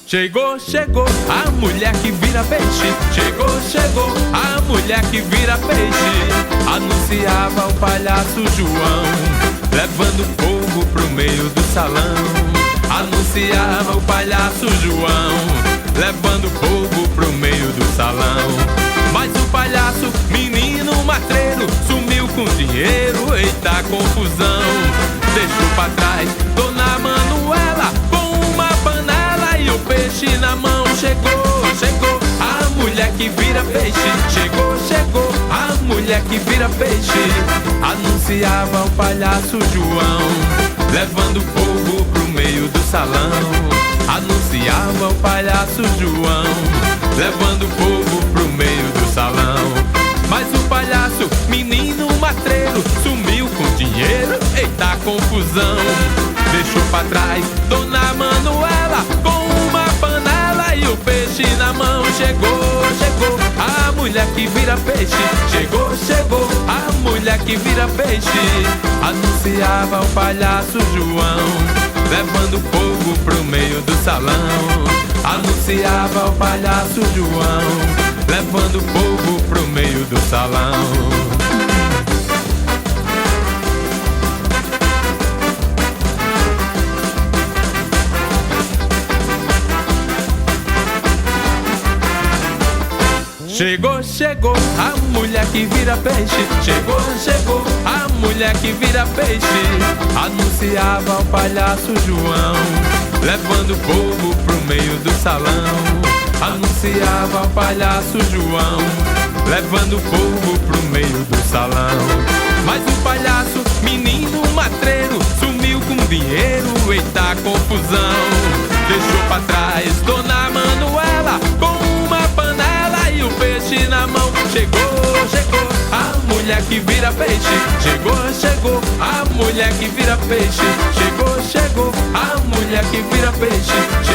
Chegou, chegou, a mulher que vira peixe. Chegou, chegou, a mulher que vira peixe. Anunciava o palhaço João, levando fogo pro meio do salão. Anunciava o palhaço João, levando fogo pro meio do salão. Mas o palhaço, menino matreiro, sumiu com dinheiro, eita confusão. Deixou pra trás Dona Manuela com uma panela e o peixe na mão. Chegou, chegou, a mulher que vira peixe. Chegou, chegou, a mulher que vira peixe. Anunciava o palhaço João, levando fogo pro meio do salão. Anunciava o palhaço João, levando fogo pro meio do salão. Mas o palhaço, menino matreiro, sumiu com dinheiro, eita confusão. Deixou pra trás Dona Manuela com uma panela e o peixe na mão. Chegou, chegou, a mulher que vira peixe. Chegou, chegou, a mulher que vira peixe. Anunciava o palhaço João, levando fogo pro meio do salão. Anunciava o palhaço João, levando fogo pro meio do salão. Chegou, chegou, a mulher que vira peixe. Chegou, chegou, a mulher que vira peixe. Anunciava o palhaço João, levando fogo pro meio do salão. Anunciava o palhaço João, levando fogo pro meio do salão. Mas o palhaço, menino matreiro, sumiu com dinheiro, eita confusão. Deixou pra trás Dona Manuela com uma panela e o peixe na mão. Chegou, chegou, a mulher que vira peixe. Chegou, chegou, a mulher que vira peixe. Chegou, chegou, a mulher que vira peixe.